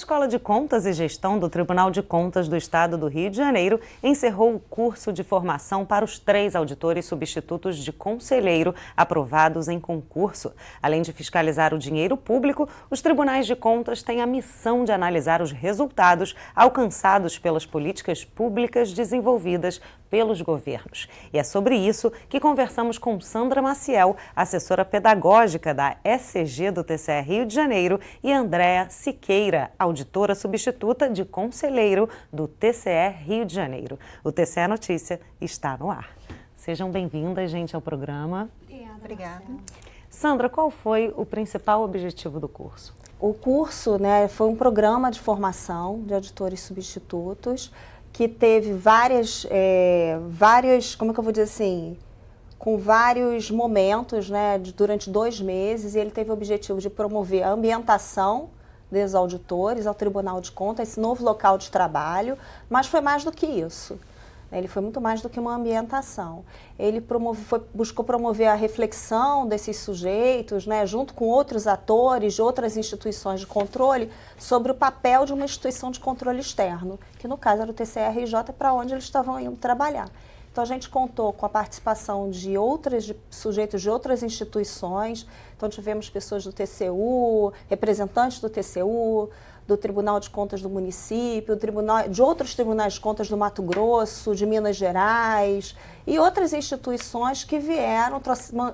Escola de Contas e Gestão do Tribunal de Contas do Estado do Rio de Janeiro encerrou o curso de formação para os 3 auditores substitutos de conselheiro aprovados em concurso. Além de fiscalizar o dinheiro público, os tribunais de contas têm a missão de analisar os resultados alcançados pelas políticas públicas desenvolvidas pelos governos. E é sobre isso que conversamos com Sandra Maciel, assessora pedagógica da SCG do TCE Rio de Janeiro, e Andréa Siqueira, auditora substituta de conselheiro do TCE Rio de Janeiro. O TCE Notícia está no ar. Sejam bem-vindas, gente, ao programa. Obrigada. Sandra, qual foi o principal objetivo do curso? O curso, foi um programa de formação de auditores substitutos que teve várias, como é que eu vou dizer assim, com vários momentos, durante 2 meses, e ele teve o objetivo de promover a ambientação dos auditores ao Tribunal de Contas, esse novo local de trabalho, mas foi mais do que isso. Ele foi muito mais do que uma ambientação. Ele buscou promover a reflexão desses sujeitos, junto com outros atores de outras instituições de controle, sobre o papel de uma instituição de controle externo, que no caso era o TCE-RJ, para onde eles estavam indo trabalhar. Então a gente contou com a participação de sujeitos de outras instituições. Então tivemos pessoas do TCU, representantes do TCU, do Tribunal de Contas do município, de outros tribunais de contas do Mato Grosso, de Minas Gerais e outras instituições que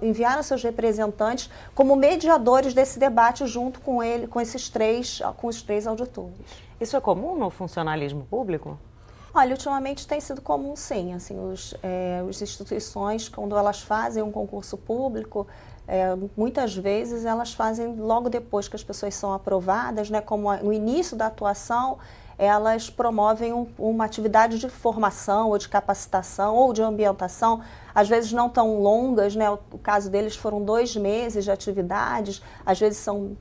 enviaram seus representantes como mediadores desse debate junto com os 3 auditores. Isso é comum no funcionalismo público? Olha, ultimamente tem sido comum, sim. Assim, as instituições, quando elas fazem um concurso público, muitas vezes elas fazem logo depois que as pessoas são aprovadas, como no início da atuação, elas promovem uma atividade de formação ou de capacitação ou de ambientação, às vezes não tão longas, o caso deles foram 2 meses de atividades, às vezes são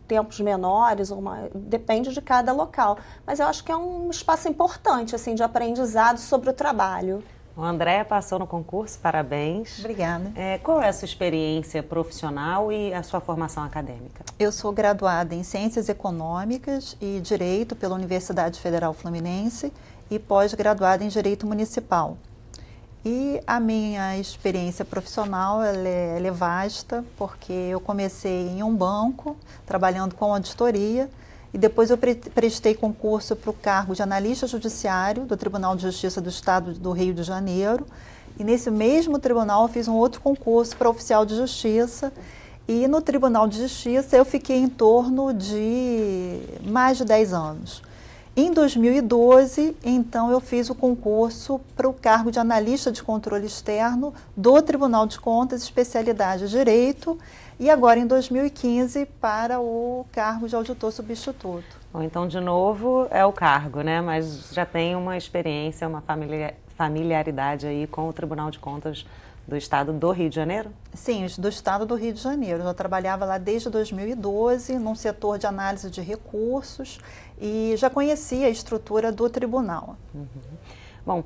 tempos menores, depende de cada local. Mas eu acho que é um espaço importante, assim, de aprendizado sobre o trabalho. O André passou no concurso, parabéns. Obrigada. Qual é a sua experiência profissional e a sua formação acadêmica? Eu sou graduada em Ciências Econômicas e Direito pela Universidade Federal Fluminense e pós-graduada em Direito Municipal. E a minha experiência profissional ela é vasta, porque eu comecei em um banco, trabalhando com auditoria, e depois eu prestei concurso para o cargo de analista judiciário do Tribunal de Justiça do Estado do Rio de Janeiro, e nesse mesmo tribunal eu fiz um outro concurso para oficial de justiça, e no Tribunal de Justiça eu fiquei em torno de mais de 10 anos. Em 2012, então, eu fiz o concurso para o cargo de analista de controle externo do Tribunal de Contas, especialidade Direito, e agora em 2015 para o cargo de auditor substituto. Bom, então, de novo, é o cargo, mas já tem uma experiência, uma familiaridade aí com o Tribunal de Contas do Estado do Rio de Janeiro? Sim, do Estado do Rio de Janeiro. Eu já trabalhava lá desde 2012, num setor de análise de recursos, e já conhecia a estrutura do tribunal. Uhum. Bom,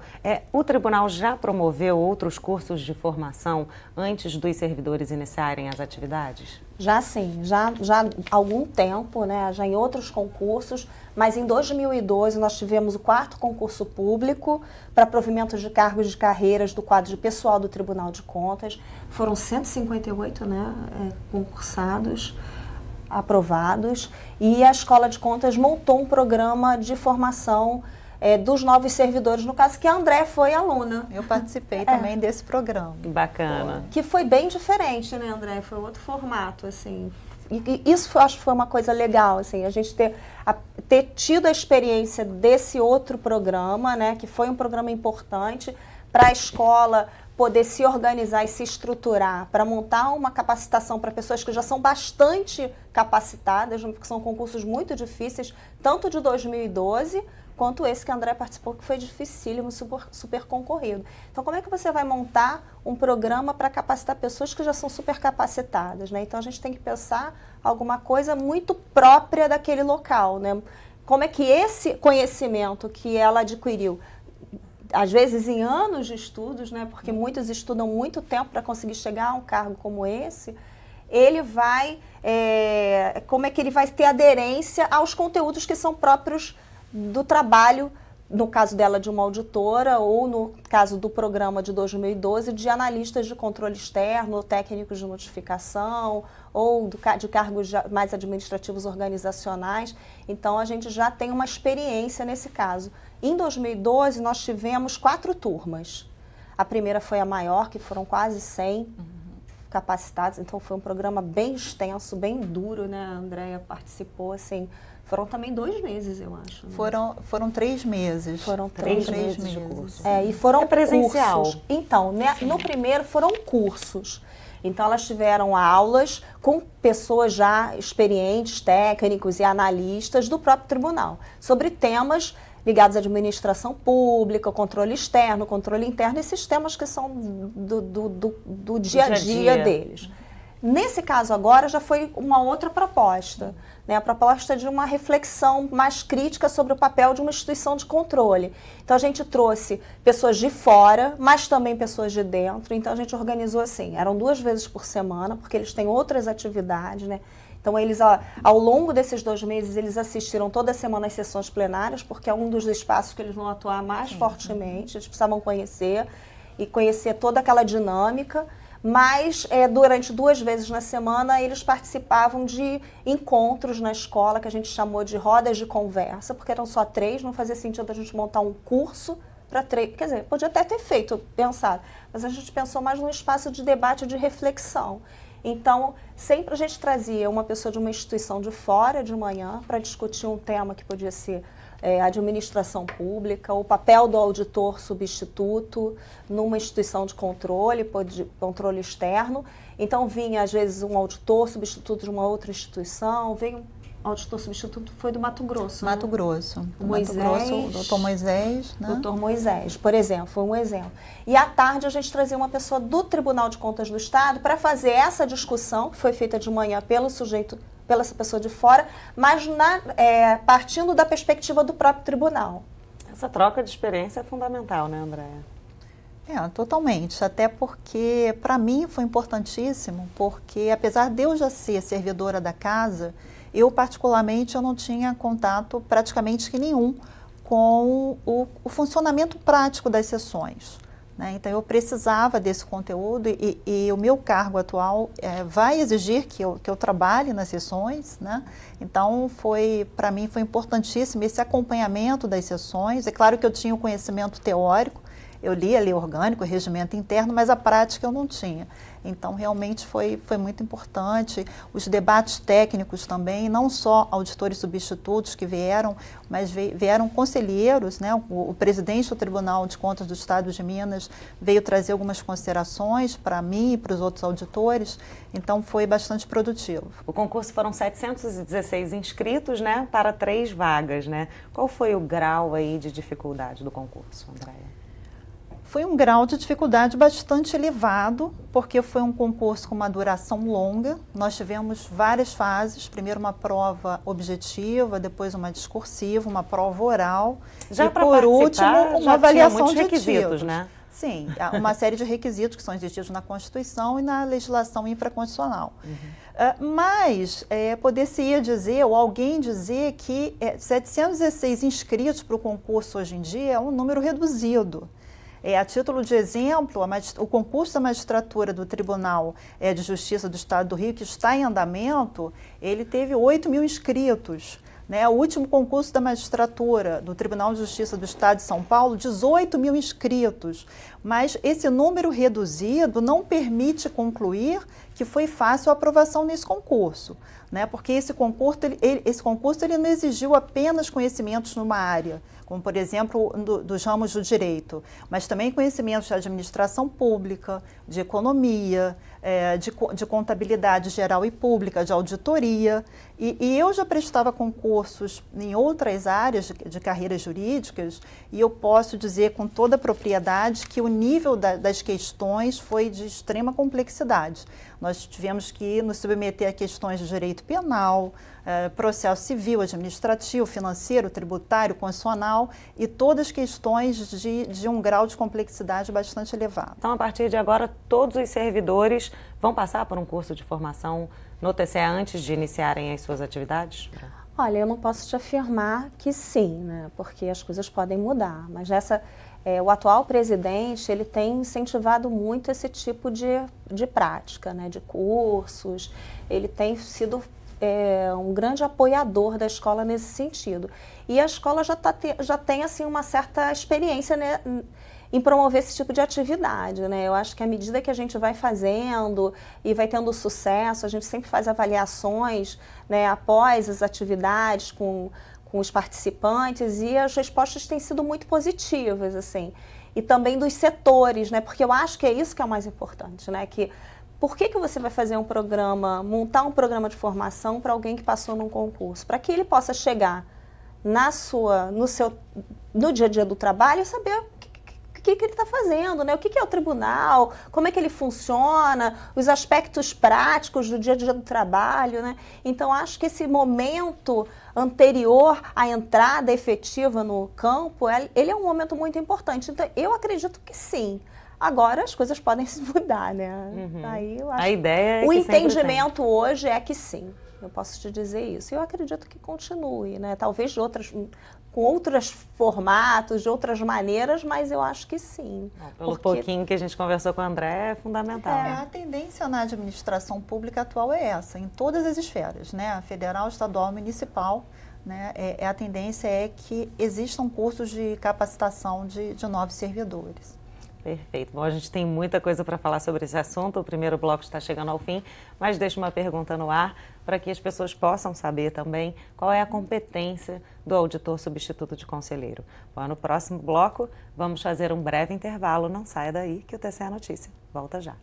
o tribunal já promoveu outros cursos de formação antes dos servidores iniciarem as atividades? Já sim, já há algum tempo, já em outros concursos, mas em 2012 nós tivemos o 4º concurso público para provimento de cargos de carreiras do quadro de pessoal do Tribunal de Contas. Foram 158 concursados, aprovados, e a Escola de Contas montou um programa de formação dos novos servidores, no caso que a André foi aluna. Eu participei também desse programa. Bacana. Que foi bem diferente, André? Foi outro formato, assim. E isso acho que foi uma coisa legal, assim, a gente ter tido a experiência desse outro programa, que foi um programa importante para a escola poder se organizar e se estruturar para montar uma capacitação para pessoas que já são bastante capacitadas, porque são concursos muito difíceis, tanto de 2012 quanto esse que a André participou, que foi dificílimo, super concorrido. Então, como é que você vai montar um programa para capacitar pessoas que já são super capacitadas, Então, a gente tem que pensar alguma coisa muito própria daquele local, Como é que esse conhecimento que ela adquiriu, às vezes em anos de estudos, porque muitos estudam muito tempo para conseguir chegar a um cargo como esse, ele vai, como é que ele vai ter aderência aos conteúdos que são próprios do trabalho, no caso dela de uma auditora, ou no caso do programa de 2012, de analistas de controle externo, técnicos de notificação, ou de cargos mais administrativos organizacionais. Então, a gente já tem uma experiência nesse caso. Em 2012, nós tivemos 4 turmas. A primeira foi a maior, que foram quase 100 capacitados, então foi um programa bem extenso, bem duro, né? A Andréia participou, assim, foram também 2 meses, eu acho. Né? Foram 3 meses. Foram 3 meses de curso. E foram presencial. Cursos. Então, né, no primeiro foram cursos. Então, elas tiveram aulas com pessoas já experientes, técnicos e analistas do próprio tribunal, sobre temas ligados à administração pública, controle externo, controle interno, esses temas que são do dia a dia deles. Nesse caso agora já foi uma outra proposta, né? A proposta de uma reflexão mais crítica sobre o papel de uma instituição de controle. Então a gente trouxe pessoas de fora, mas também pessoas de dentro. Então a gente organizou assim, eram 2 vezes por semana, porque eles têm outras atividades, né? Então, eles, ao longo desses 2 meses, eles assistiram toda semana às sessões plenárias, porque é um dos espaços que eles vão atuar mais fortemente, eles precisavam conhecer e conhecer toda aquela dinâmica, mas durante 2 vezes na semana, eles participavam de encontros na escola, que a gente chamou de rodas de conversa, porque eram só 3, não fazia sentido a gente montar um curso para 3, quer dizer, podia até ter pensado, mas a gente pensou mais num espaço de debate, de reflexão. Então, sempre a gente trazia uma pessoa de uma instituição de fora de manhã para discutir um tema que podia ser administração pública, o papel do auditor substituto numa instituição de controle externo. Então, vinha, às vezes, um auditor substituto de uma outra instituição, veio um auditor substituto, foi do Mato Grosso. Mato Grosso. Moisés, Mato Grosso, o doutor Moisés. Né? Doutor Moisés, por exemplo, foi um exemplo. E à tarde a gente trazia uma pessoa do Tribunal de Contas do Estado para fazer essa discussão, que foi feita de manhã pela essa pessoa de fora, mas partindo da perspectiva do próprio tribunal. Essa troca de experiência é fundamental, né, Andréia? Totalmente. Até porque, para mim, foi importantíssimo, porque apesar de eu já ser servidora da casa, eu, particularmente, eu não tinha contato praticamente nenhum com o funcionamento prático das sessões. Né? Então, eu precisava desse conteúdo e o meu cargo atual vai exigir que eu trabalhe nas sessões. Né? Então, para mim, foi importantíssimo esse acompanhamento das sessões. É claro que eu tinha o conhecimento teórico, eu li a lei orgânica, o regimento interno, mas a prática eu não tinha. Então, realmente foi muito importante. Os debates técnicos também, não só auditores substitutos que vieram, mas vieram conselheiros, né? O presidente do Tribunal de Contas do Estado de Minas veio trazer algumas considerações para mim e para os outros auditores, então foi bastante produtivo. O concurso foram 716 inscritos, né, para 3 vagas, né? Qual foi o grau aí de dificuldade do concurso, Andréia? Foi um grau de dificuldade bastante elevado, porque foi um concurso com uma duração longa. Nós tivemos várias fases, primeiro uma prova objetiva, depois uma discursiva, uma prova oral já e, por último, uma avaliação de requisitos, né? Sim, uma série de requisitos que são exigidos na Constituição e na legislação infraconstitucional. Mas poder-se-ia dizer, ou alguém dizer, que 716 inscritos para o concurso hoje em dia é um número reduzido. A título de exemplo, o concurso da magistratura do Tribunal de Justiça do Estado do Rio, que está em andamento, ele teve 8.000 inscritos. Né? O último concurso da magistratura do Tribunal de Justiça do Estado de São Paulo, 18.000 inscritos. Mas esse número reduzido não permite concluir que foi fácil a aprovação nesse concurso. Né? Porque esse concurso ele não exigiu apenas conhecimentos numa área, como, por exemplo, dos ramos do direito, mas também conhecimentos de administração pública, de economia, de contabilidade geral e pública, de auditoria. E eu já prestava concursos em outras áreas de carreiras jurídicas e eu posso dizer com toda a propriedade que o nível das questões foi de extrema complexidade. Nós tivemos que nos submeter a questões de direito penal, processo civil, administrativo, financeiro, tributário, constitucional e todas questões de um grau de complexidade bastante elevado. Então, a partir de agora, todos os servidores vão passar por um curso de formação no TCE antes de iniciarem as suas atividades? Olha, eu não posso te afirmar que sim, né? Porque as coisas podem mudar, mas o atual presidente, ele tem incentivado muito esse tipo de prática, né? De cursos, ele tem sido um grande apoiador da escola nesse sentido. E a escola já tem assim, uma certa experiência, né, em promover esse tipo de atividade, né? Eu acho que à medida que a gente vai fazendo e vai tendo sucesso, a gente sempre faz avaliações, né, após as atividades com os participantes, e as respostas têm sido muito positivas, assim. E também dos setores, né? Porque eu acho que é isso que é o mais importante, né? Por que você vai fazer montar um programa de formação para alguém que passou num concurso? Para que ele possa chegar no dia a dia do trabalho e saber o que ele está fazendo, né? O que é o tribunal, como é que ele funciona, os aspectos práticos do dia a dia do trabalho, né? Então, acho que esse momento anterior à entrada efetiva no campo, ele é um momento muito importante. Então, eu acredito que sim. Agora, as coisas podem se mudar, né? Aí, eu acho a ideia é o que entendimento hoje é que sim. Eu posso te dizer isso. Eu acredito que continue, né? Talvez com outros formatos, de outras maneiras, mas eu acho que sim. Pelo pouquinho que a gente conversou com o André, é fundamental. A tendência na administração pública atual é essa, em todas as esferas, né? Federal, estadual, municipal, né? A tendência é que existam cursos de capacitação de novos servidores. Perfeito. Bom, a gente tem muita coisa para falar sobre esse assunto. O primeiro bloco está chegando ao fim, mas deixo uma pergunta no ar para que as pessoas possam saber também qual é a competência do auditor substituto de conselheiro. Bom, no próximo bloco, vamos fazer um breve intervalo. Não saia daí que o TCE Notícia volta já.